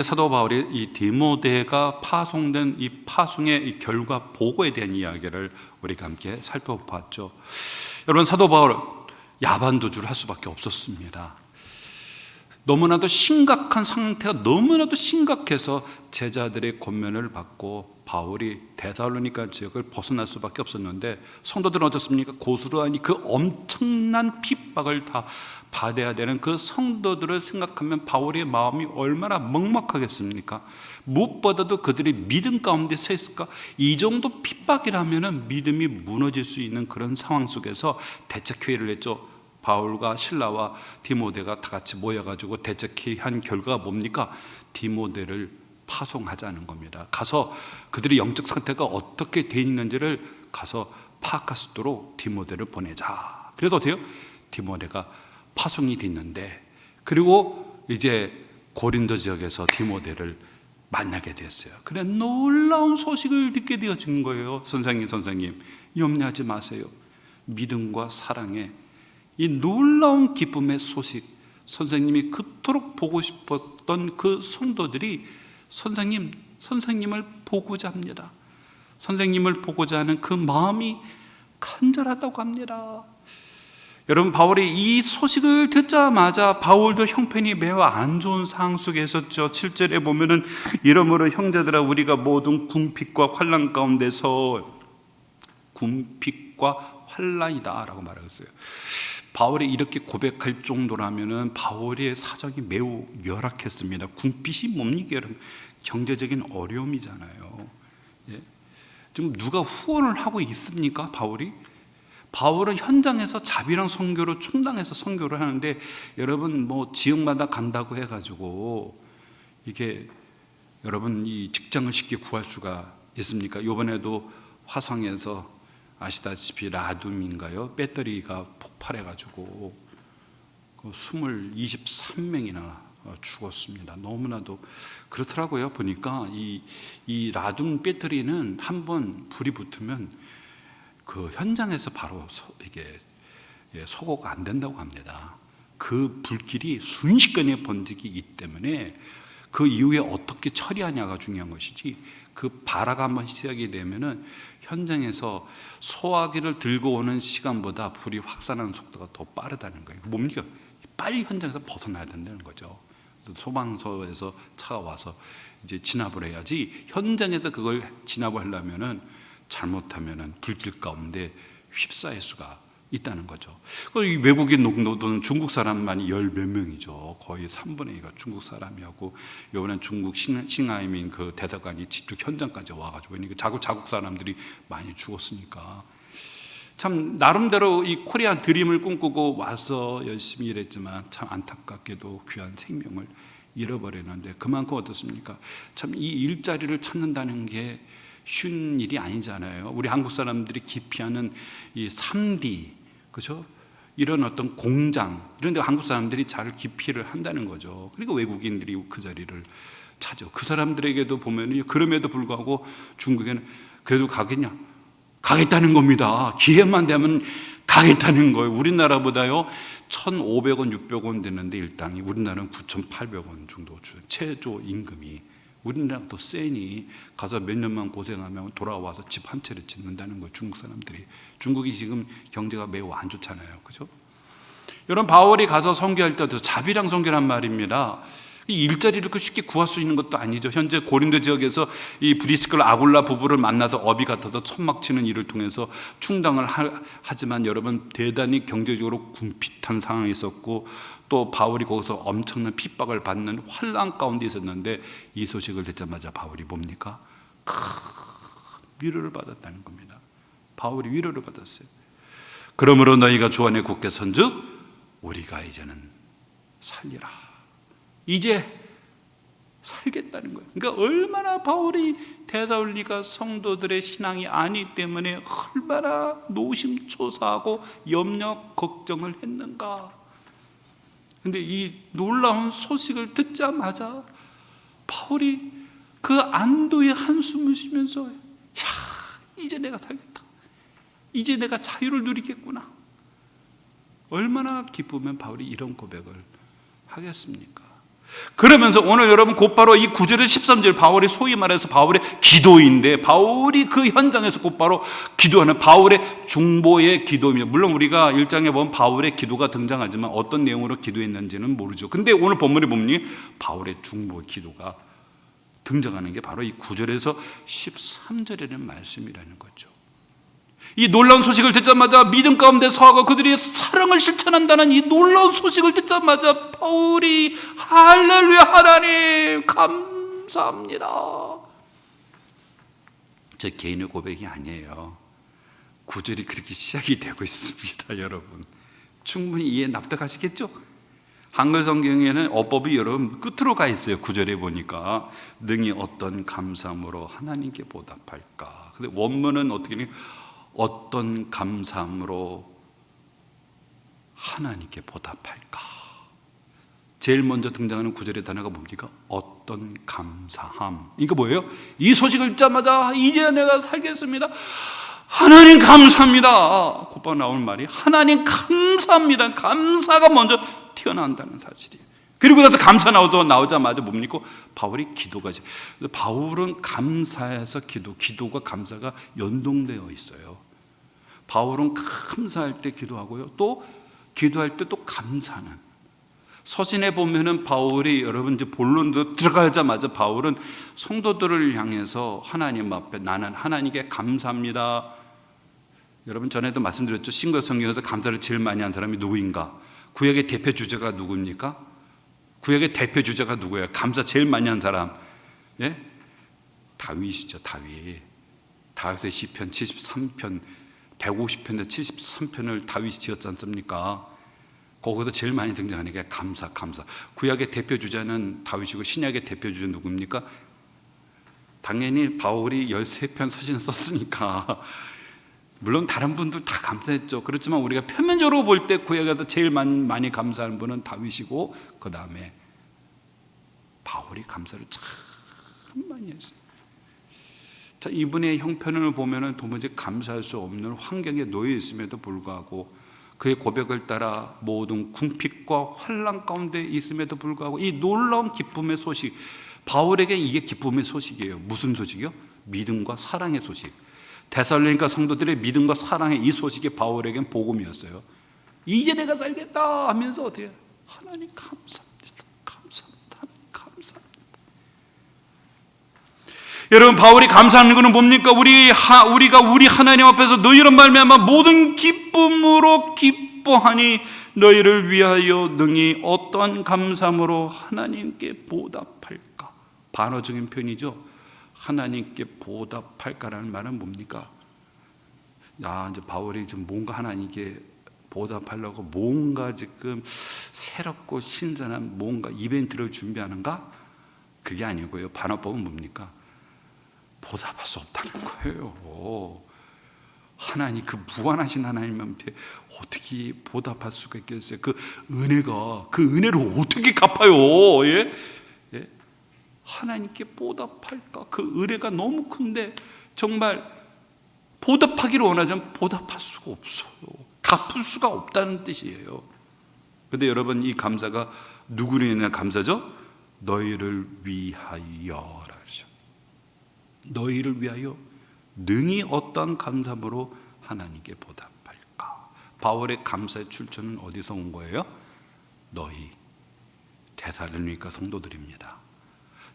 사도 바울이 이 디모데가 파송된 이 파송의 이 결과 보고에 대한 이야기를 우리가 함께 살펴봤죠. 여러분, 사도 바울 야반도주를 할 수밖에 없었습니다. 너무나도 심각한 상태가 너무나도 심각해서 제자들의 권면을 받고 바울이 데살로니가 지역을 벗어날 수밖에 없었는데, 성도들은 어떻습니까? 고스란히 그 엄청난 핍박을 다 받아야 되는 그 성도들을 생각하면 바울의 마음이 얼마나 먹먹하겠습니까? 무엇보다도 그들이 믿음 가운데 서 있을까? 이 정도 핍박이라면 믿음이 무너질 수 있는 그런 상황 속에서 대책회의를 했죠. 바울과 실라와 디모데가 다 같이 모여가지고 대책회의한 결과가 뭡니까? 디모데를 파송하자는 겁니다. 가서 그들의 영적 상태가 어떻게 돼 있는지를 가서 파악할 수 있도록 디모데를 보내자. 그래도 어때요? 디모데가 파송이 됐는데, 그리고 이제 고린도 지역에서 디모데를 만나게 됐어요. 그래, 놀라운 소식을 듣게 되어진 거예요. 선생님 염려하지 마세요. 믿음과 사랑의 이 놀라운 기쁨의 소식, 선생님이 그토록 보고 싶었던 그 성도들이 선생님을 보고자 합니다. 선생님을 보고자 하는 그 마음이 간절하다고 합니다. 여러분, 바울이 이 소식을 듣자마자 바울도 형편이 매우 안 좋은 상황 속에 있었죠. 7절에 보면은 이러므로 형제들아, 우리가 모든 궁핍과 환난 가운데서, 궁핍과 환난이다 라고 말하고 있어요. 바울이 이렇게 고백할 정도라면은 바울의 사정이 매우 열악했습니다. 궁핍이 뭡니까, 여러분? 경제적인 어려움이잖아요. 예? 지금 누가 후원을 하고 있습니까, 바울은 현장에서 자비랑 선교로 충당해서 선교를 하는데, 여러분 뭐 지역마다 간다고 해가지고 이게 여러분 이 직장을 쉽게 구할 수가 있습니까? 이번에도 화성에서 아시다시피 라둠인가요? 배터리가 폭발해가지고 23명이나 죽었습니다. 너무나도 그렇더라고요. 보니까 이 라둠 배터리는 한번 불이 붙으면 그 현장에서 바로 이게 소거가 안 된다고 합니다. 그 불길이 순식간에 번지기 때문에 그 이후에 어떻게 처리하냐가 중요한 것이지, 그 발화가 한번 시작이 되면은 현장에서 소화기를 들고 오는 시간보다 불이 확산하는 속도가 더 빠르다는 거예요. 뭡니까? 빨리 현장에서 벗어나야 된다는 거죠. 소방서에서 차가 와서 이제 진압을 해야지, 현장에서 그걸 진압을 하려면은 잘못하면은 불길 가운데 휩싸일 수가 있다는 거죠. 이 외국인 농도는 중국 사람만이 10몇 명이죠. 거의 3분의 2가 중국 사람이었고, 이번엔 중국 싱하이민 그 대사관이 직접 현장까지 와가지고, 자국 사람들이 많이 죽었으니까 참 나름대로 이 코리안 드림을 꿈꾸고 와서 열심히 일했지만 참 안타깝게도 귀한 생명을 잃어버렸는데, 그만큼 어떻습니까? 참 이 일자리를 찾는다는 게 쉬운 일이 아니잖아요. 우리 한국 사람들이 기피하는 이 3D, 그렇죠? 이런 어떤 공장, 이런 데 한국 사람들이 잘 기피를 한다는 거죠. 그러니까 외국인들이 그 자리를 차죠. 그 사람들에게도 보면, 그럼에도 불구하고 중국에는 그래도 가겠다는 겁니다. 기회만 되면 가겠다는 거예요. 우리나라보다요 1,500원, 600원 되는데 일당이, 우리나라는 9,800원 정도 주는 최저 임금이. 우리나라 더 세니 가서 몇 년만 고생하면 돌아와서 집 한 채를 짓는다는 거예요. 중국 사람들이. 중국이 지금 경제가 매우 안 좋잖아요. 그죠? 여러분, 바울이 가서 선교할 때도 자비랑 선교란 말입니다. 이 일자리를 그 쉽게 구할 수 있는 것도 아니죠. 현재 고린도 지역에서 이 브리스클 아굴라 부부를 만나서 업이 같아서 천막 치는 일을 통해서 충당을 하지만, 여러분 대단히 경제적으로 궁핍한 상황이 있었고, 또 바울이 거기서 엄청난 핍박을 받는 환난 가운데 있었는데, 이 소식을 듣자마자 바울이 뭡니까? 큰 위로를 받았다는 겁니다. 바울이 위로를 받았어요. 그러므로 너희가 주 안에 굳게 선즉 우리가 이제는 살리라. 이제 살겠다는 거예요. 그러니까 얼마나 바울이 데살로니가 성도들의 신앙이 아니기 때문에 얼마나 노심초사하고 염려 걱정을 했는가. 근데 이 놀라운 소식을 듣자마자 바울이 그 안도의 한숨을 쉬면서, 이제 내가 살겠다. 이제 내가 자유를 누리겠구나. 얼마나 기쁘면 바울이 이런 고백을 하겠습니까? 그러면서 오늘 여러분 곧바로 이 9절에 13절 바울이 소위 말해서 바울의 기도인데, 바울이 그 현장에서 곧바로 기도하는 바울의 중보의 기도입니다. 물론 우리가 1장에 보면 바울의 기도가 등장하지만 어떤 내용으로 기도했는지는 모르죠. 근데 오늘 본문에 보면 바울의 중보 기도가 등장하는 게 바로 이 9절에서 13절이라는 말씀이라는 거죠. 이 놀라운 소식을 듣자마자 믿음 가운데 서하고 그들이 사랑을 실천한다는 이 놀라운 소식을 듣자마자 바울이 할렐루야 하나님 감사합니다. 제 개인의 고백이 아니에요. 구절이 그렇게 시작이 되고 있습니다. 여러분 충분히 이해 납득하시겠죠? 한글 성경에는 어법이 여러분 끝으로 가 있어요. 9절에 보니까 능히 어떤 감사함으로 하나님께 보답할까. 근데 원문은 어떻게 해요? 어떤 감사함으로 하나님께 보답할까. 제일 먼저 등장하는 9절의 단어가 뭡니까? 어떤 감사함. 이거 뭐예요? 이 소식을 듣자마자 이제 내가 살겠습니다. 하나님 감사합니다. 곧바로 나오는 말이 하나님 감사합니다. 감사가 먼저 튀어나온다는 사실이에요. 그리고 나서 감사 나오자마자 뭡니까? 바울이 기도가. 바울은 감사해서 기도가 감사가 연동되어 있어요. 바울은 감사할 때 기도하고요, 또 기도할 때 또 감사하는. 서신에 보면은 바울이 여러분 이제 본론도 들어가자마자 바울은 성도들을 향해서 하나님 앞에 나는 하나님께 감사합니다. 여러분 전에도 말씀드렸죠. 신구약 성경에서 감사를 제일 많이 한 사람이 누구인가? 구약의 대표 주자가 누굽니까? 구약의 대표 주자가 누구예요? 감사 제일 많이 한 사람, 예? 다윗이죠. 다윗의 시편 73편 150편에 73편을 다윗이 지었지 않습니까? 거기서 제일 많이 등장하는 게 감사. 구약의 대표 주자는 다윗이고 신약의 대표 주자 누굽니까? 당연히 바울이 13편 서신을 썼으니까 물론 다른 분들 다 감사했죠. 그렇지만 우리가 표면적으로 볼 때 구약에서 제일 많이 감사하는 분은 다윗이고 그 다음에 바울이 감사를 참 많이 했어요. 자, 이분의 형편을 보면은 도무지 감사할 수 없는 환경에 놓여 있음에도 불구하고 그의 고백을 따라 모든 궁핍과 환난 가운데 있음에도 불구하고 이 놀라운 기쁨의 소식, 바울에게 이게 기쁨의 소식이에요. 무슨 소식이요? 믿음과 사랑의 소식. 데살로니가 성도들의 믿음과 사랑의 이 소식이 바울에겐 복음이었어요. 이제 내가 살겠다 하면서 어떻게 해요? 하나님 감사합니다. 감사합니다. 여러분 바울이 감사하는 것은 뭡니까? 우리가 우리 하나님 앞에서 너희를 말미암아 모든 기쁨으로 기뻐하니 너희를 위하여 능히 어떠한 감사함으로 하나님께 보답할까. 반어적인 표현이죠. 하나님께 보답할까라는 말은 뭡니까? 이제 바울이 좀 뭔가 하나님께 보답하려고 뭔가 지금 새롭고 신선한 뭔가 이벤트를 준비하는가? 그게 아니고요. 반어법은 뭡니까? 보답할 수 없다는 거예요. 하나님, 그 무한하신 하나님한테 어떻게 보답할 수가 있겠어요? 그 은혜를 어떻게 갚아요? 예? 하나님께 보답할까? 그 은혜가 너무 큰데 정말 보답하기를 원하지만 보답할 수가 없어요. 갚을 수가 없다는 뜻이에요. 그런데 여러분 이 감사가 누구를 인한 감사죠? 너희를 위하여. 너희를 위하여 능히 어떠한 감사함으로 하나님께 보답할까. 바울의 감사의 출처는 어디서 온 거예요? 너희 데살로니가 성도들입니다.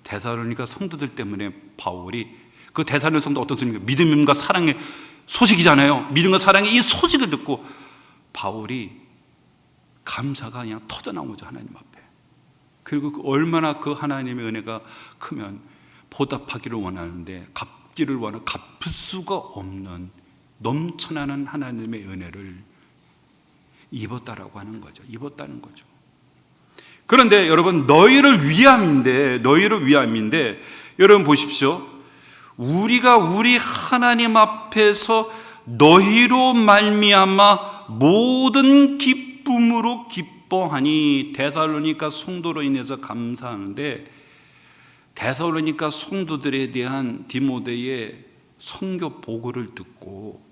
데살로니가 성도들 때문에 바울이 그 데살로니가 성도 어떤 소식입니까? 믿음과 사랑의 소식이잖아요. 믿음과 사랑의 이 소식을 듣고 바울이 감사가 그냥 터져 나오죠. 하나님 앞에. 그리고 얼마나 그 하나님의 은혜가 크면 보답하기를 원하는데 갚기를 원하는 갚을 수가 없는 넘쳐나는 하나님의 은혜를 입었다는 거죠. 그런데 여러분 너희를 위함인데 여러분 보십시오. 우리가 우리 하나님 앞에서 너희로 말미암아 모든 기쁨으로 기뻐하니 데살로니가 성도로 인해서 감사하는데 데살로니가 성도들에 대한 디모데의 선교 보고를 듣고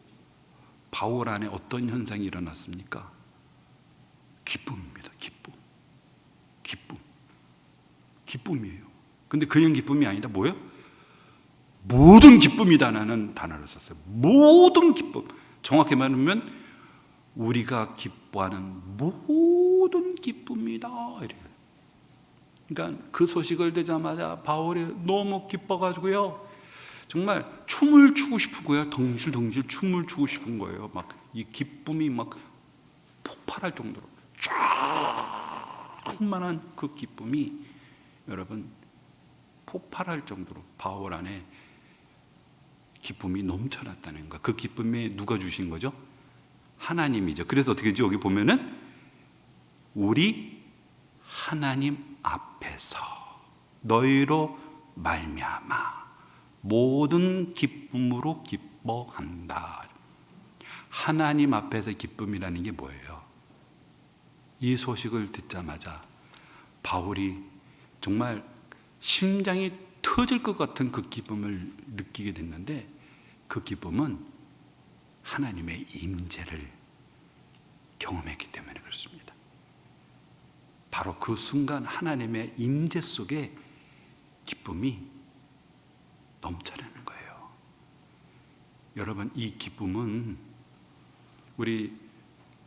바울 안에 어떤 현상이 일어났습니까? 기쁨입니다. 기쁨. 기쁨이에요. 근데 그냥 기쁨이 아니다. 뭐예요? 모든 기쁨이다라는 단어를 썼어요. 모든 기쁨. 정확히 말하면 우리가 기뻐하는 모든 기쁨이다. 이래요. 그러니까 그 소식을 듣자마자 바울이 너무 기뻐가지고요. 정말 춤을 추고 싶고요. 덩실덩실 춤을 추고 싶은 거예요. 막 이 기쁨이 막 폭발할 정도로 충만한 그 기쁨이 여러분 폭발할 정도로 바울 안에 기쁨이 넘쳐났다는 거. 그 기쁨에 누가 주신 거죠? 하나님이죠. 그래서 어떻게 되죠? 여기 보면은 우리 하나님 앞에서 너희로 말미암아 모든 기쁨으로 기뻐한다. 하나님 앞에서 기쁨이라는 게 뭐예요? 이 소식을 듣자마자 바울이 정말 심장이 터질 것 같은 그 기쁨을 느끼게 됐는데, 그 기쁨은 하나님의 임재를 경험했기 때문에 그렇습니다. 바로 그 순간 하나님의 임재 속에 기쁨이 넘쳐나는 거예요. 여러분, 이 기쁨은 우리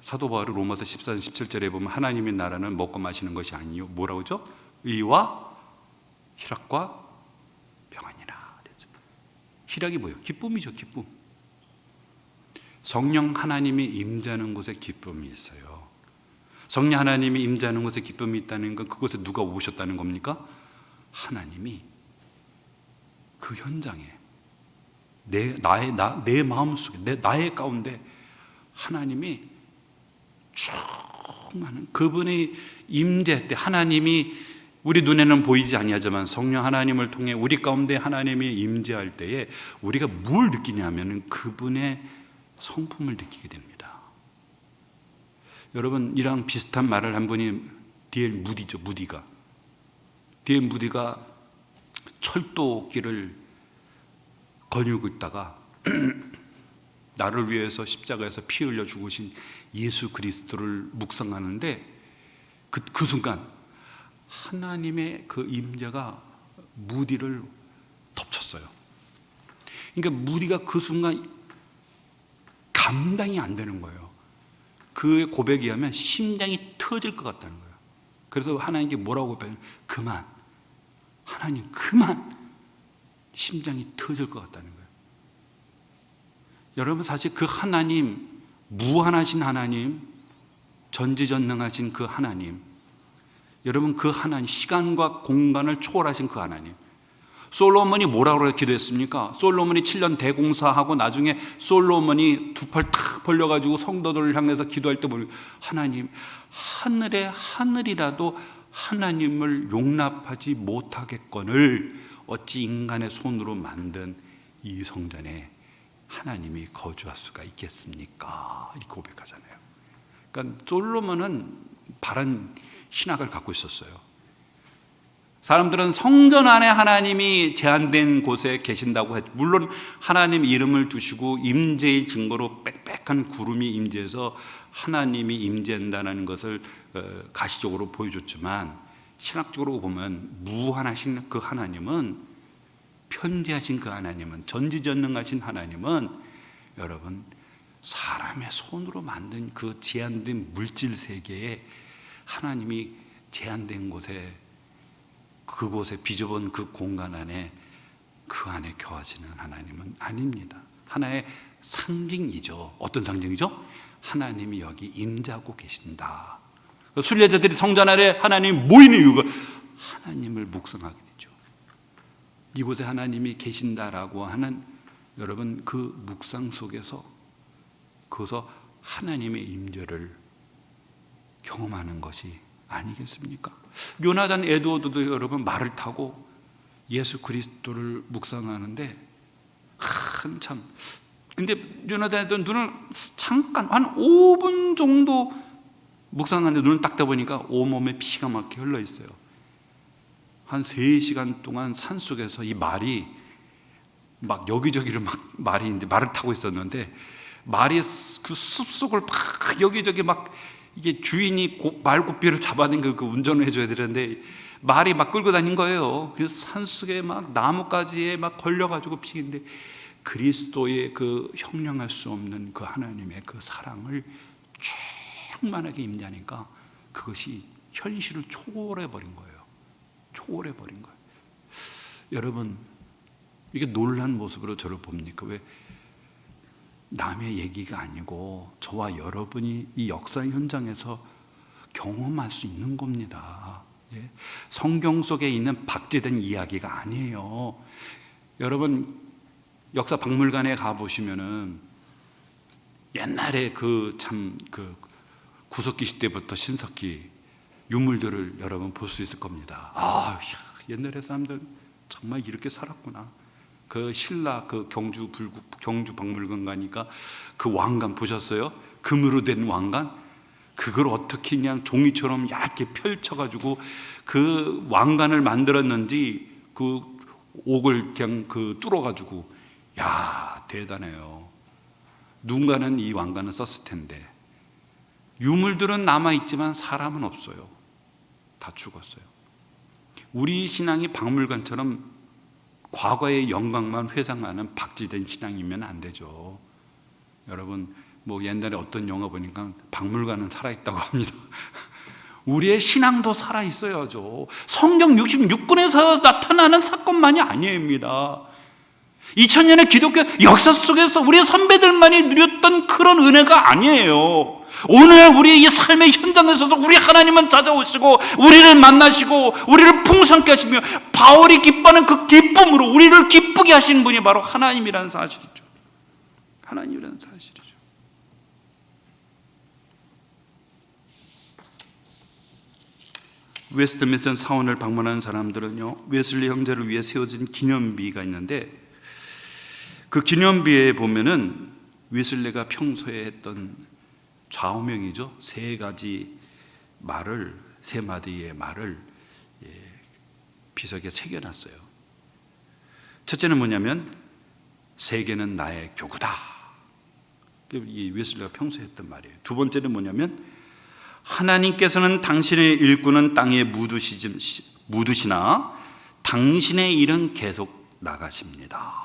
사도 바울이 로마서 14장 17절에 보면 하나님의 나라는 먹고 마시는 것이 아니요 뭐라고 하죠? 의와 희락과 평안이라. 희락이 뭐예요? 기쁨이죠. 기쁨. 성령 하나님이 임재하는 곳에 기쁨이 있어요. 성령 하나님이 임재하는 곳에 기쁨이 있다는 건 그곳에 누가 오셨다는 겁니까? 하나님이 그 현장에 내 마음속에 나의 가운데 하나님이 충만한 그분의 임재 때, 하나님이 우리 눈에는 보이지 아니하지만 성령 하나님을 통해 우리 가운데 하나님이 임재할 때에 우리가 뭘 느끼냐면 그분의 성품을 느끼게 됩니다. 여러분, 이랑 비슷한 말을 한 분이 D.L. 무디죠. D.L. 무디가 철도길을 거닐고 있다가 나를 위해서 십자가에서 피 흘려 죽으신 예수 그리스도를 묵상하는데 그 순간 하나님의 그 임재가 무디를 덮쳤어요. 그러니까 무디가 그 순간 감당이 안 되는 거예요. 그 고백에 하면 심장이 터질 것 같다는 거예요. 그래서 하나님께 뭐라고 고백해요? 그만, 하나님 그만, 심장이 터질 것 같다는 거예요. 여러분, 사실 그 하나님, 무한하신 하나님, 전지전능하신 그 하나님, 여러분, 그 하나님, 시간과 공간을 초월하신 그 하나님, 솔로몬이 뭐라고 기도했습니까? 솔로몬이 7년 대공사하고 나중에 솔로몬이 두 팔 탁 벌려가지고 성도들을 향해서 기도할 때 보면 하나님, 하늘의 하늘이라도 하나님을 용납하지 못하겠거늘 어찌 인간의 손으로 만든 이 성전에 하나님이 거주할 수가 있겠습니까? 이렇게 고백하잖아요. 그러니까 솔로몬은 바른 신학을 갖고 있었어요. 사람들은 성전 안에 하나님이 제한된 곳에 계신다고 했죠. 물론 하나님 이름을 두시고 임재의 증거로 빽빽한 구름이 임재해서 하나님이 임재한다는 것을 가시적으로 보여줬지만, 신학적으로 보면 무한하신 그 하나님은, 편지하신 그 하나님은, 전지전능하신 하나님은 여러분 사람의 손으로 만든 그 제한된 물질 세계에 하나님이 제한된 곳에, 그곳에 비좁은 그 공간 안에, 그 안에 거하시는 하나님은 아닙니다. 하나의 상징이죠. 어떤 상징이죠? 하나님이 여기 임재하고 계신다. 순례자들이 성전 안에 하나님이 모이는 이유가 하나님을 묵상하게 되죠. 이곳에 하나님이 계신다라고 하는 여러분 그 묵상 속에서 거기서 하나님의 임재를 경험하는 것이 아니겠습니까? 요나단 에드워드도 여러분 말을 타고 예수 그리스도를 묵상하는데 한참, 근데 요나단 에드워드 눈을 잠깐 한 5분 정도 묵상하는데 눈을 딱 떠보니까 온몸에 피가 막 흘러 있어요. 한 3시간 동안 산속에서 이 말이 막 여기저기를 막 말을 타고 있었는데, 말이 그 숲속을 막 여기저기 막, 이게 주인이 말고삐를 잡아낸 그 운전을 해줘야 되는데 말이 막 끌고 다닌 거예요. 그 산속에 막 나뭇가지에 막 걸려가지고 피는데 그리스도의 그 형량할 수 없는 그 하나님의 그 사랑을 충만하게 임자니까 그것이 현실을 초월해버린 거예요. 초월해버린 거예요. 여러분, 이게 놀란 모습으로 저를 봅니까? 왜? 남의 얘기가 아니고 저와 여러분이 이 역사 현장에서 경험할 수 있는 겁니다. 예? 성경 속에 있는 박제된 이야기가 아니에요. 여러분, 역사 박물관에 가보시면은 옛날에 그 구석기 시대부터 신석기 유물들을 여러분 볼 수 있을 겁니다. 옛날에 사람들 정말 이렇게 살았구나. 그 신라 그 경주 박물관 가니까 그 왕관 보셨어요? 금으로 된 왕관? 그걸 어떻게 그냥 종이처럼 얇게 펼쳐가지고 그 왕관을 만들었는지 그 옥을 그냥 뚫어가지고, 야, 대단해요. 누군가는 이 왕관을 썼을 텐데 유물들은 남아있지만 사람은 없어요. 다 죽었어요. 우리 신앙이 박물관처럼 과거의 영광만 회상하는 박제된 신앙이면 안 되죠. 여러분, 뭐 옛날에 어떤 영화 보니까 박물관은 살아있다고 합니다. 우리의 신앙도 살아있어야죠. 성경 66권에서 나타나는 사건만이 아닙니다. 2000년의 기독교 역사 속에서 우리 선배들만이 누렸던 그런 은혜가 아니에요. 오늘 우리의 이 삶의 현장에서도 우리 하나님은 찾아오시고 우리를 만나시고 우리를 풍성케 하시며 바울이 기뻐하는 그 기쁨으로 우리를 기쁘게 하시는 분이 바로 하나님이라는 사실이죠. 하나님이라는 사실이죠. 웨스트민스터 사원을 방문한 사람들은요, 웨슬리 형제를 위해 세워진 기념비가 있는데 그 기념비에 보면은 웨슬리가 평소에 했던 좌우명이죠. 세 마디의 말을 비석에 새겨놨어요. 첫째는 뭐냐면 세계는 나의 교구다. 이 웨슬리가 평소에 했던 말이에요. 두 번째는 뭐냐면 하나님께서는 당신의 일꾼은 땅에 묻으시나 당신의 일은 계속 나가십니다.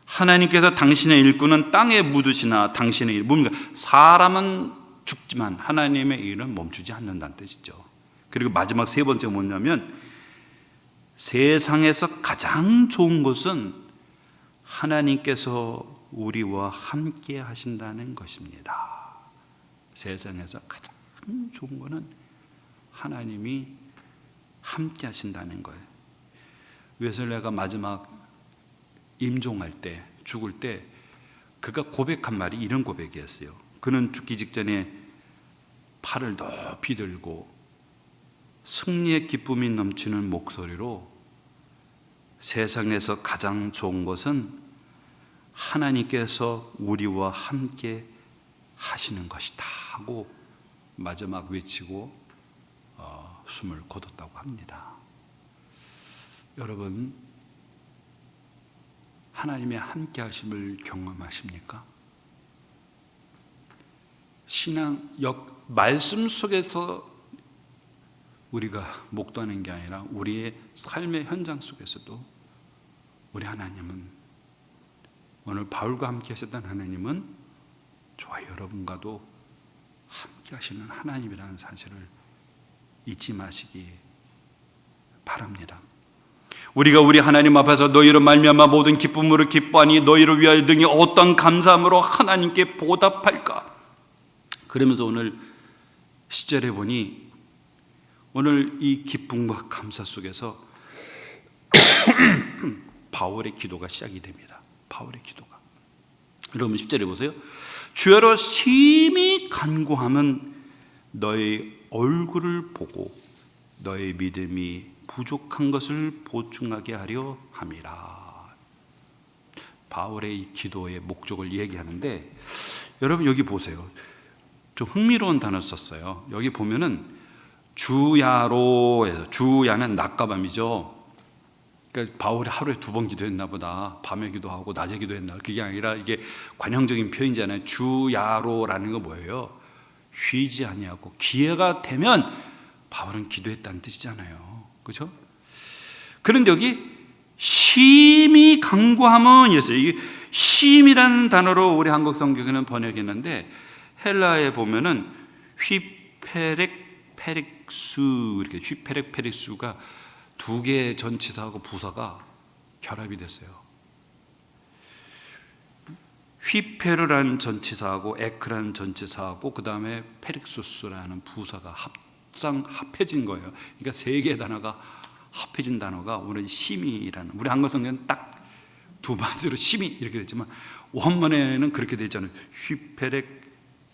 하나님께서 당신의 일꾼은 땅에 묻으시나 당신의 일, 뭡니까? 사람은 죽지만 하나님의 일은 멈추지 않는다는 뜻이죠. 그리고 마지막 세 번째 뭐냐면 세상에서 가장 좋은 것은 하나님께서 우리와 함께 하신다는 것입니다. 세상에서 가장 좋은 것은 하나님이 함께 하신다는 거예요. 웨슬리가 마지막 임종할 때, 죽을 때 그가 고백한 말이 이런 고백이었어요. 그는 죽기 직전에 팔을 높이 들고 승리의 기쁨이 넘치는 목소리로 세상에서 가장 좋은 것은 하나님께서 우리와 함께 하시는 것이다 하고 마지막 외치고 숨을 거뒀다고 합니다. 여러분, 하나님의 함께 하심을 경험하십니까? 말씀 속에서 우리가 목도하는 게 아니라 우리의 삶의 현장 속에서도 우리 하나님은, 오늘 바울과 함께 하셨던 하나님은 저와 여러분과도 함께 하시는 하나님이라는 사실을 잊지 마시기 바랍니다. 우리가 우리 하나님 앞에서 너희로 말미암아 모든 기쁨으로 기뻐하니 너희를 위하여 등이 어떤 감사함으로 하나님께 보답할까? 그러면서 오늘 10절에 보니 오늘 이 기쁨과 감사 속에서 바울의 기도가 시작이 됩니다. 바울의 기도가. 여러분 10절에 보세요. 주여로 심히 간구함은 너의 얼굴을 보고 너의 믿음이 부족한 것을 보충하게 하려 함이라. 바울의 기도의 목적을 얘기하는데 여러분 여기 보세요. 좀 흥미로운 단어 썼어요. 여기 보면은 주야로에서, 주야는 낮과 밤이죠. 그러니까 바울이 하루에 2번 기도했나 보다. 밤에 기도하고 낮에 기도했나. 그게 아니라 이게 관형적인 표현이잖아요. 주야로라는 거 뭐예요? 쉬지 아니하고 기회가 되면 바울은 기도했다는 뜻이잖아요. 그렇죠? 그런데 여기 심히 강구함은 이랬어요. 이게 심이라는 단어로 우리 한국 성경에는 번역했는데 헬라에 보면은 휘페렉 페릭수, 이렇게 휘페렉 페릭수가 두 개의 전치사하고 부사가 결합이 됐어요. 휘페르라는 전치사하고 에크라는 전치사하고 그 다음에 페릭수스라는 부사가 합해진 거예요. 그러니까 세 개의 단어가 합해진 단어가 오늘 심이라는, 우리 한국 성경은 딱 두 마디로 심이 이렇게 됐지만 원문에는 그렇게 되어 있잖아요. 휘페렉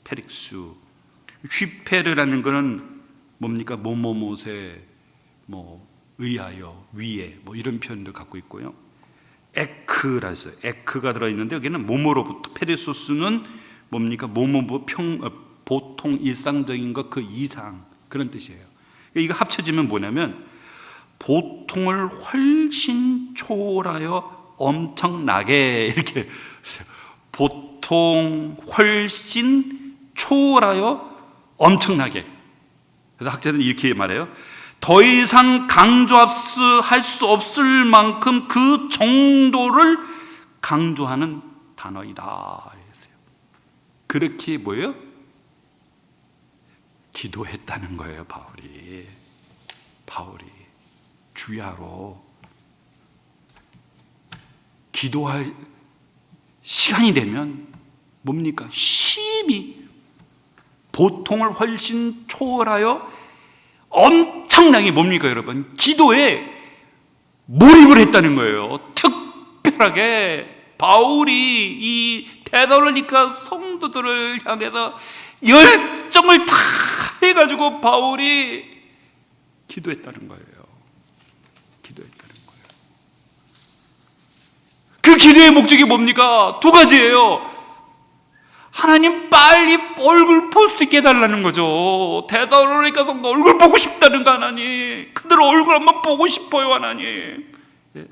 페릭수. 휘페르라는 거는 뭡니까? 뭐뭐뭐세, 뭐 의하여, 위에, 뭐 이런 표현들 갖고 있고요. 에크라 했어요. 에크가 들어있는데 여기는 뭐뭐로부터, 페리소스는 뭡니까? 뭐뭐 보통 일상적인 것 그 이상, 그런 뜻이에요. 이거 합쳐지면 뭐냐면 보통을 훨씬 초월하여 엄청나게, 이렇게 보통 훨씬 초월하여 엄청나게. 그래서 학자들은 이렇게 말해요. 더 이상 강조할 수 없을 만큼 그 정도를 강조하는 단어이다. 그렇게 뭐예요? 기도했다는 거예요. 바울이 주야로 기도할 시간이 되면 뭡니까? 심히 보통을 훨씬 초월하여 엄청나게 뭡니까 여러분? 기도에 몰입을 했다는 거예요. 특별하게 바울이 이 데살로니가 성도들을 향해서 열정을 다 해가지고 바울이 기도했다는 거예요. 그 기도의 목적이 뭡니까? 두 가지예요. 하나님 빨리 얼굴 볼 수 있게 해달라는 거죠. 데살로니가 성도 얼굴 보고 싶다는 거 하나님. 그들 얼굴 한번 보고 싶어요 하나님. 네.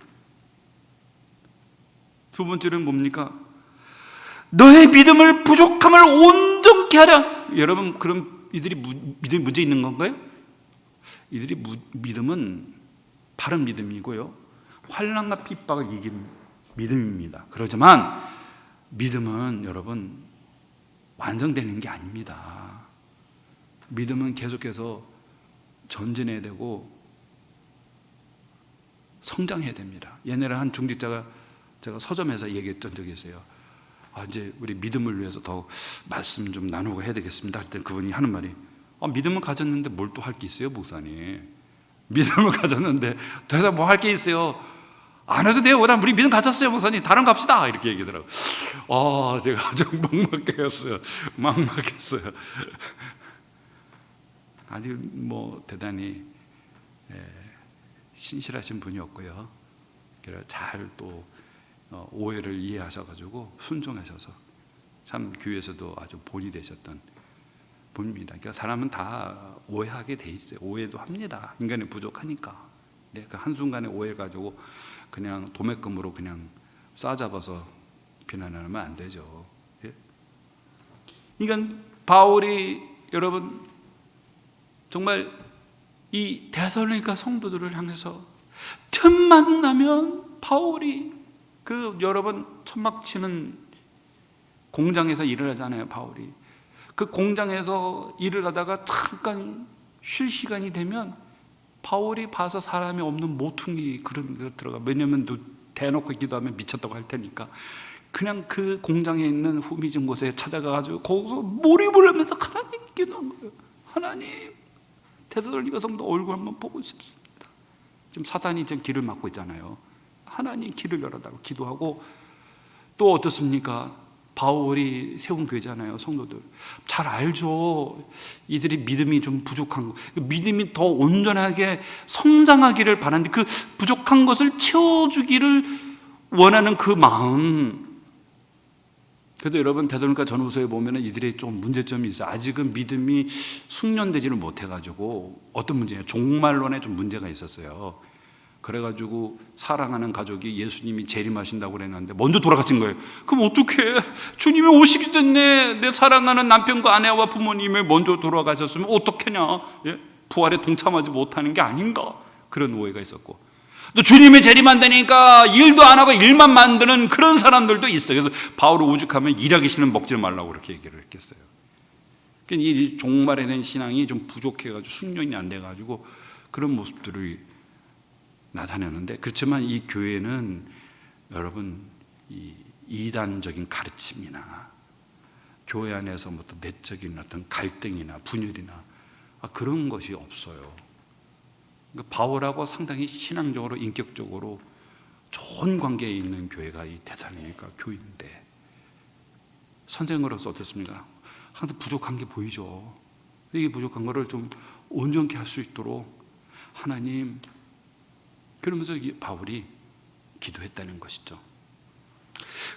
두 번째는 뭡니까? 너의 믿음을 부족함을 온전케 하라. 여러분, 그럼 이들이 믿음이 문제 있는 건가요? 이들이 믿음은 바른 믿음이고요, 환난과 핍박을 이긴 믿음입니다. 그러지만 믿음은 여러분 완성되는 게 아닙니다. 믿음은 계속해서 전진해야 되고 성장해야 됩니다. 옛날에 한 중직자가, 제가 서점에서 얘기했던 적이 있어요. 이제 우리 믿음을 위해서 더 말씀 좀 나누고 해야 되겠습니다. 할 때 그분이 하는 말이, 믿음을 가졌는데 뭘 또 할 게 있어요 목사님? 믿음을 가졌는데 더 뭐 할 게 있어요? 안 해도 돼요. 우리 믿음 가졌어요 목사님. 다른 거 합시다. 이렇게 얘기하더라고요. 제가 좀 막막했어요. 아주 뭐 대단히 신실하신 분이었고요. 그래서 잘 또 오해를 이해하셔가지고 순종하셔서 참 교회에서도 아주 본이 되셨던 분입니다. 그러니까 사람은 다 오해하게 돼 있어요. 오해도 합니다. 인간이 부족하니까. 그 한순간에 오해 가지고 그냥 도매금으로 그냥 싸잡아서 비난하면 안 되죠. 그러니까 바울이 여러분 정말 이 데살로니가 성도들을 향해서 틈만 나면 바울이 여러분 천막 치는 공장에서 일을 하잖아요. 바울이 그 공장에서 일을 하다가 잠깐 쉴 시간이 되면 바울이 봐서 사람이 없는 모퉁이 그런 거 들어가. 왜냐면 대놓고 기도하면 미쳤다고 할 테니까 그냥 그 공장에 있는 후미진 곳에 찾아가가지고 거기서 몰입을 하면서 하나님 기도한 거예요. 하나님, 데살로니가 성도 얼굴 한번 보고 싶습니다. 지금 사단이 지금 길을 막고 있잖아요. 하나님 길을 열어달라고 기도하고, 또 어떻습니까? 바울이 세운 교회잖아요. 성도들 잘 알죠. 이들이 믿음이 좀 부족한 거, 믿음이 더 온전하게 성장하기를 바라는데 그 부족한 것을 채워주기를 원하는 그 마음. 그래도 여러분 데살로니가 전후서에 보면 이들의 좀 문제점이 있어요. 아직은 믿음이 숙련되지를 못해가지고 어떤 문제예요? 종말론에 좀 문제가 있었어요. 그래가지고 사랑하는 가족이 예수님이 재림하신다고 그랬는데 먼저 돌아가신 거예요. 그럼 어떡해? 주님이 오시기 전에 내 사랑하는 남편과 아내와 부모님이 먼저 돌아가셨으면 어떡하냐? 부활에 동참하지 못하는 게 아닌가, 그런 오해가 있었고, 또 주님의 재림한다니까 일도 안 하고 일만 만드는 그런 사람들도 있어요. 그래서 바울을 오죽하면 일하기 싫으면 먹지 말라고 그렇게 얘기를 했겠어요. 그러니까 이 종말에 대한 신앙이 좀 부족해가지고 숙련이 안 돼가지고 그런 모습들이 나타내는데, 그렇지만 이 교회는 여러분 이 이단적인 가르침이나 교회 안에서 어떤 내적인 어떤 갈등이나 분열이나 그런 것이 없어요. 그러니까 바울하고 상당히 신앙적으로 인격적으로 좋은 관계에 있는 교회가 이 데살로니가 교회인데, 선생으로서 어떻습니까? 항상 부족한 게 보이죠. 이 부족한 거를 좀 온전케 할 수 있도록 하나님, 그러면서 바울이 기도했다는 것이죠.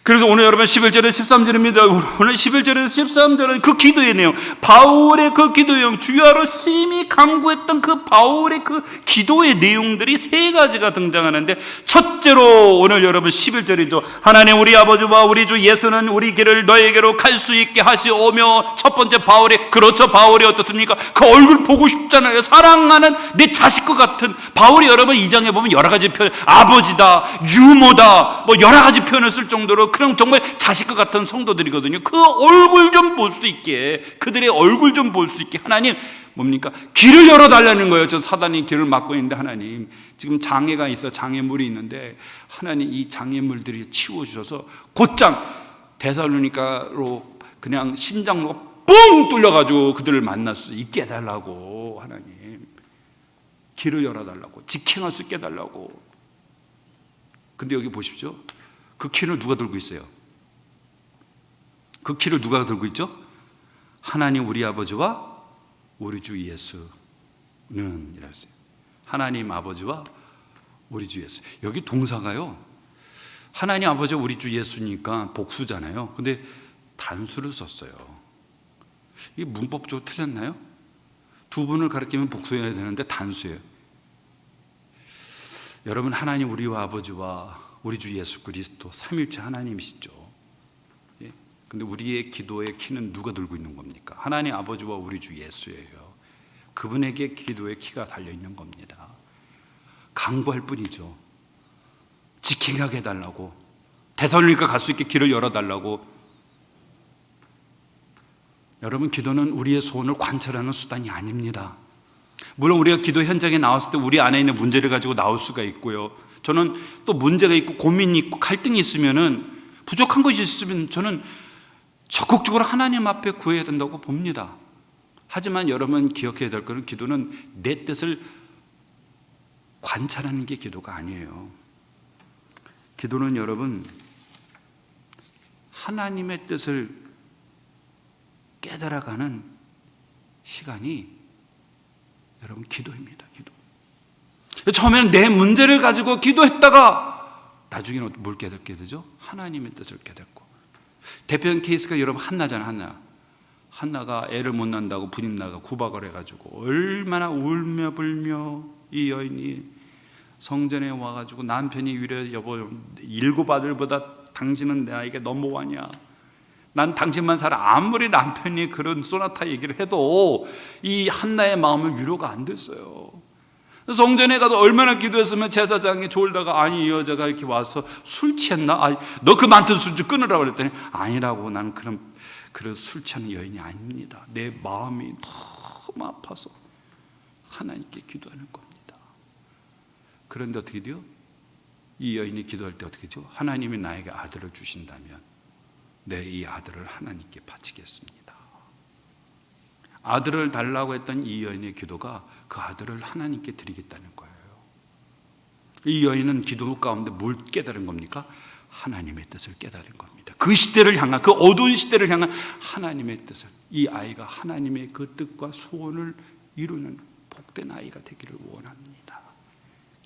그래서 오늘 여러분 11절에 13절입니다. 오늘 11절에서 13절은 그 기도의 내용, 바울의 그 기도의 내용, 주야로 심히 간구했던 그 바울의 그 기도의 내용들이 세 가지가 등장하는데, 첫째로 오늘 여러분 11절이죠. 하나님 우리 아버지와 우리 주 예수는 우리 길을 너에게로 갈 수 있게 하시오며, 첫 번째 바울이, 그렇죠, 바울이 어떻습니까? 그 얼굴 보고 싶잖아요. 사랑하는 내 자식과 같은 바울이, 여러분 2장에 보면 여러 가지 표현, 아버지다, 유모다, 뭐 여러 가지 표현을 쓸 정도로 그냥 정말 자식과 같은 성도들이거든요. 그 얼굴 좀 볼 수 있게, 그들의 얼굴 좀 볼 수 있게 하나님 뭡니까? 길을 열어달라는 거예요. 저 사단이 길을 막고 있는데, 하나님 지금 장애가 있어, 장애물이 있는데 하나님 이 장애물들이 치워주셔서 곧장 데살로니가로 그냥 심장로가 뻥 뚫려가지고 그들을 만날 수 있게 해달라고, 하나님 길을 열어달라고, 직행할 수 있게 해달라고. 근데 여기 보십시오. 그 키를 누가 들고 있어요? 그 키를 누가 들고 있죠? 하나님 우리 아버지와 우리 주 예수는, 이랬어요. 하나님 아버지와 우리 주 예수. 여기 동사가요, 하나님 아버지와 우리 주 예수니까 복수잖아요. 근데 단수를 썼어요. 이게 문법적으로 틀렸나요? 두 분을 가리키면 복수해야 되는데 단수예요. 여러분, 하나님 우리와 아버지와 우리 주 예수 그리스도 삼일체 하나님이시죠. 예? 근데 우리의 기도의 키는 누가 들고 있는 겁니까? 하나님 아버지와 우리 주 예수예요. 그분에게 기도의 키가 달려있는 겁니다. 강구할 뿐이죠. 지키게 해달라고, 데살로니가 갈 수 있게 길을 열어달라고. 여러분, 기도는 우리의 소원을 관찰하는 수단이 아닙니다. 물론 우리가 기도 현장에 나왔을 때 우리 안에 있는 문제를 가지고 나올 수가 있고요. 저는 또 문제가 있고 고민이 있고 갈등이 있으면은, 부족한 것이 있으면 저는 적극적으로 하나님 앞에 구해야 된다고 봅니다. 하지만 여러분 기억해야 될 것은, 기도는 내 뜻을 관찰하는 게 기도가 아니에요. 기도는 여러분 하나님의 뜻을 깨달아가는 시간이 여러분 기도입니다. 기도. 처음에는 내 문제를 가지고 기도했다가 나중에는 뭘 깨닫게 되죠? 하나님의 뜻을 깨닫고. 대표적인 케이스가 여러분 한나잖아요. 한나가 애를 못 낳는다고 분임나가 구박을 해가지고 얼마나 울며 불며 이 여인이 성전에 와가지고 남편이 이래, 여보 7 아들보다 당신은 나에게 넘버원이야, 난 당신만 살아. 아무리 남편이 그런 소나타 얘기를 해도 이 한나의 마음은 위로가 안 됐어요. 성전에 가도 얼마나 기도했으면 제사장이 졸다가, 아니 이 여자가 이렇게 와서 술 취했나? 너 그 많던 술 좀 끊으라고 그랬더니, 아니라고, 나는 그런 술 취하는 여인이 아닙니다. 내 마음이 너무 아파서 하나님께 기도하는 겁니다. 그런데 어떻게 돼요? 이 여인이 기도할 때 어떻게 돼요? 하나님이 나에게 아들을 주신다면 내 이 아들을 하나님께 바치겠습니다. 아들을 달라고 했던 이 여인의 기도가 그 아들을 하나님께 드리겠다는 거예요. 이 여인은 기도 가운데 뭘 깨달은 겁니까? 하나님의 뜻을 깨달은 겁니다. 그 시대를 향한, 그 어두운 시대를 향한 하나님의 뜻을, 이 아이가 하나님의 그 뜻과 소원을 이루는 복된 아이가 되기를 원합니다.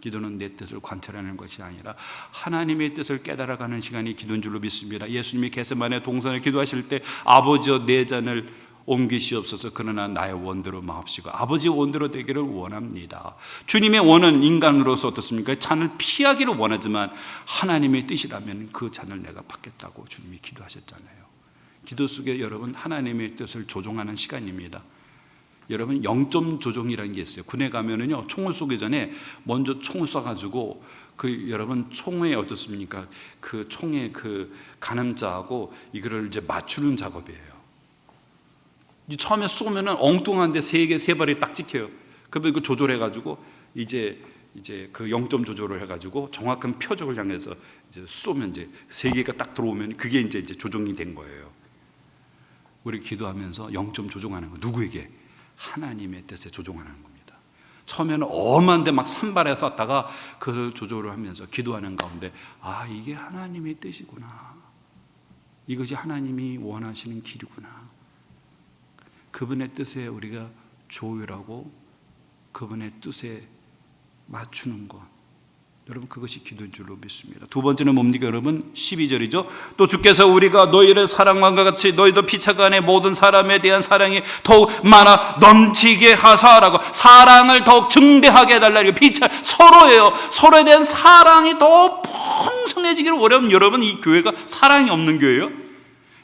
기도는 내 뜻을 관찰하는 것이 아니라 하나님의 뜻을 깨달아가는 시간이 기도인 줄로 믿습니다. 예수님이 겟세마네 동산에 기도하실 때, 아버지여 내 잔을 옮기시옵소서, 그러나 나의 원대로 마옵시고, 아버지의 원대로 되기를 원합니다. 주님의 원은 인간으로서 어떻습니까? 잔을 피하기를 원하지만 하나님의 뜻이라면 그 잔을 내가 받겠다고 주님이 기도하셨잖아요. 기도 속에 여러분 하나님의 뜻을 조종하는 시간입니다. 여러분 영점 조종이라는 게 있어요. 군에 가면은요 총을 쏘기 전에 먼저 총을 쏴가지고 여러분 총에 어떻습니까? 그 총의 그 가늠자하고 이거를 이제 맞추는 작업이에요. 처음에 쏘면은 엉뚱한데 세 발이 딱 찍혀요. 그러면 그 조절해가지고 이제 그 영점 조절을 해가지고 정확한 표적을 향해서 이제 쏘면 이제 세 개가 딱 들어오면 그게 이제 조종이 된 거예요. 우리 기도하면서 영점 조종하는 거 누구에게? 하나님의 뜻에 조종하는 겁니다. 처음에는 엄한데 막 산발에 쐈다가 그 조절을 하면서 기도하는 가운데 이게 하나님의 뜻이구나. 이것이 하나님이 원하시는 길이구나. 그분의 뜻에 우리가 조율하고 그분의 뜻에 맞추는 것, 여러분 그것이 기도인 줄로 믿습니다. 두 번째는 뭡니까 여러분? 12절이죠. 또 주께서 우리가 너희를 사랑한 것 같이 너희도 피차가 안에 모든 사람에 대한 사랑이 더욱 많아 넘치게 하사라고, 사랑을 더욱 증대하게 해달라. 피차 서로예요. 서로에 대한 사랑이 더 풍성해지기를 원하면 여러분, 이 교회가 사랑이 없는 교회예요.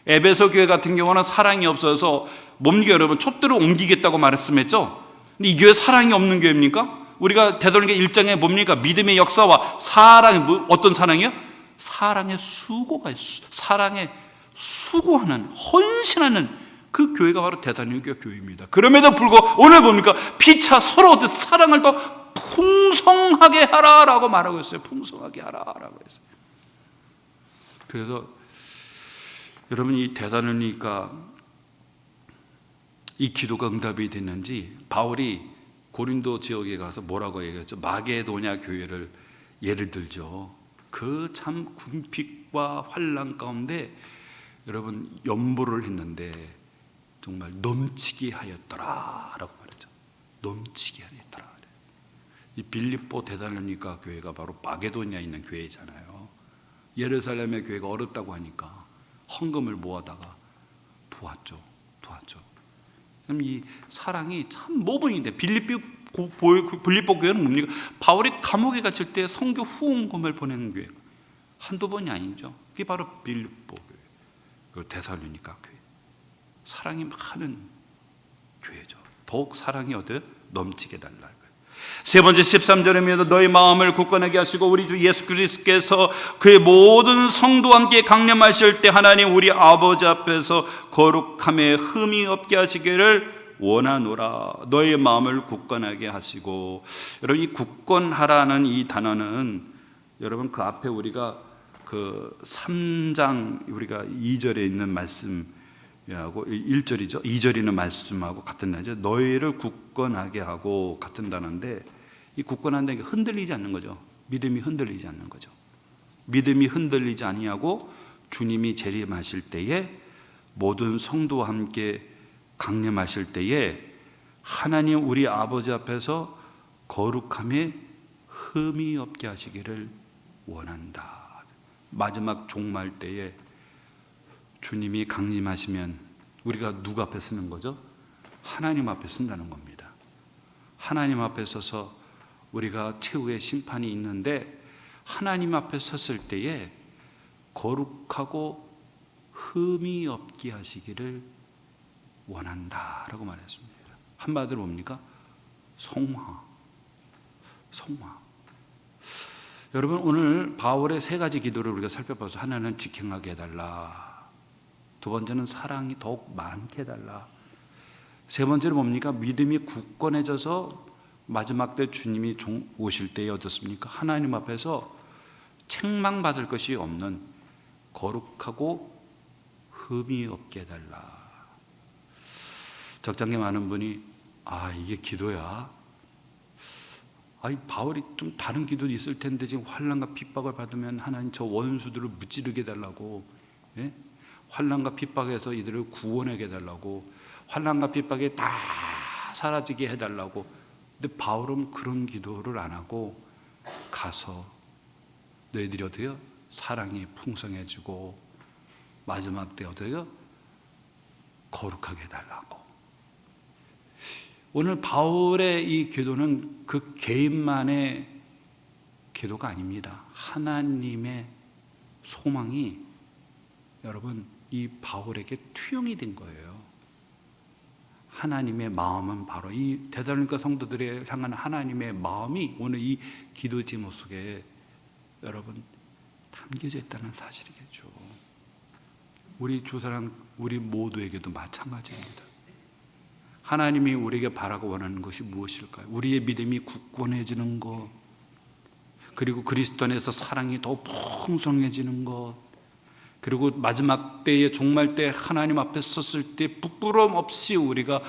에베소 교회 같은 경우는 사랑이 없어서 뭡니까 여러분? 촛대로 옮기겠다고 말씀했죠. 근데 이 교회 사랑이 없는 교회입니까? 우리가 데살로니가 1장에 뭡니까? 믿음의 역사와 사랑, 어떤 사랑이요? 사랑의 수고가 있어요. 사랑에 수고하는, 헌신하는 그 교회가 바로 데살로니가 교회입니다. 그럼에도 불구하고 오늘 뭡니까? 피차 서로 사랑을 더 풍성하게 하라라고 말하고 있어요. 풍성하게 하라라고 했어요. 그래서 여러분, 이 데살로니가 이 기도가 응답이 됐는지 바울이 고린도 지역에 가서 뭐라고 얘기했죠? 마게도냐 교회를 예를 들죠. 그 참 궁핍과 환난 가운데 여러분 연보를 했는데 정말 넘치게 하였더라라고 말했죠. 넘치게 하였더라. 이 빌립보 데살로니가 교회가 바로 마게도냐에 있는 교회잖아요. 예루살렘의 교회가 어렵다고 하니까 헌금을 모아다가 도왔죠. 그럼 이 사랑이 참 모범인데, 빌립보 교회는 뭡니까? 바울이 감옥에 갇힐 때 선교 후원금을 보내는 교회, 한두 번이 아니죠. 그게 바로 빌립보 교회, 그 데살로니가 교회. 사랑이 많은 교회죠. 더욱 사랑이 어때요? 넘치게 달라. 세 번째 13절입니다. 너희 마음을 굳건하게 하시고 우리 주 예수 그리스도께서 그의 모든 성도와 함께 강림하실 때 하나님 우리 아버지 앞에서 거룩함에 흠이 없게 하시기를 원하노라. 너희 마음을 굳건하게 하시고, 여러분 이 굳건하라는 이 단어는 여러분 그 앞에 우리가 그 3장 우리가 2절에 있는 말씀 하고 1절이죠. 2절에 있는 말씀하고 같은 단어죠. 너희를 굳건하게 하고 같은 단어인데, 이 굳건한다는 게 흔들리지 않는 거죠. 믿음이 흔들리지 않는 거죠. 믿음이 흔들리지 아니하고 주님이 재림하실 때에 모든 성도와 함께 강림하실 때에 하나님 우리 아버지 앞에서 거룩함에 흠이 없게 하시기를 원한다. 마지막 종말 때에 주님이 강림하시면 우리가 누구 앞에 서는 거죠? 하나님 앞에 선다는 겁니다. 하나님 앞에 서서 우리가 최후의 심판이 있는데, 하나님 앞에 섰을 때에 거룩하고 흠이 없게 하시기를 원한다라고 말했습니다. 한마디로 뭡니까? 성화. 여러분, 오늘 바울의 세 가지 기도를 우리가 살펴봐서, 하나는 직행하게 해달라, 두 번째는 사랑이 더욱 많게 해달라, 세 번째는 뭡니까? 믿음이 굳건해져서 마지막 때 주님이 오실 때에 어떻습니까? 하나님 앞에서 책망받을 것이 없는 거룩하고 흠이 없게 해달라. 적장에 많은 분이 이게 기도야? 바울이 좀 다른 기도도 있을 텐데 지금 환난과 핍박을 받으면 하나님 저 원수들을 무찌르게 해달라고, 예? 환난과 핍박에서 이들을 구원하게 해달라고, 환난과 핍박에 다 사라지게 해달라고. 근데 바울은 그런 기도를 안 하고 가서 너희들이 어때요? 사랑이 풍성해지고 마지막 때 어때요? 거룩하게 해달라고. 오늘 바울의 이 기도는 그 개인만의 기도가 아닙니다. 하나님의 소망이 여러분 이 바울에게 투영이 된 거예요. 하나님의 마음은 바로 이 데살로니가 성도들에 향한 하나님의 마음이 오늘 이 기도 제목 속에 여러분 담겨져 있다는 사실이겠죠. 우리 주사랑 우리 모두에게도 마찬가지입니다. 하나님이 우리에게 바라고 원하는 것이 무엇일까요? 우리의 믿음이 굳건해지는 것, 그리고 그리스도 안에서 사랑이 더 풍성해지는 것, 그리고 마지막 때에 종말 때 하나님 앞에 섰을 때 부끄러움 없이 우리가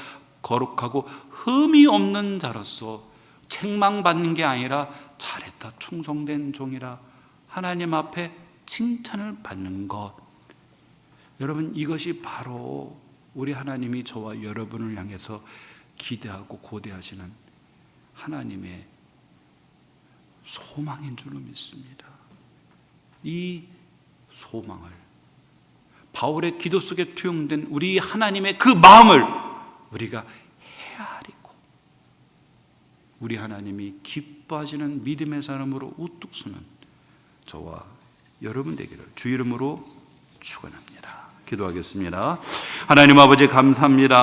거룩하고 흠이 없는 자로서 책망받는 게 아니라 잘했다, 충성된 종이라 하나님 앞에 칭찬을 받는 것. 여러분, 이것이 바로 우리 하나님이 저와 여러분을 향해서 기대하고 고대하시는 하나님의 소망인 줄로 믿습니다. 이 소망을, 바울의 기도 속에 투영된 우리 하나님의 그 마음을 우리가 헤아리고 우리 하나님이 기뻐하시는 믿음의 사람으로 우뚝 서는 저와 여러분 되기를 주 이름으로 축원합니다. 기도하겠습니다. 하나님 아버지 감사합니다.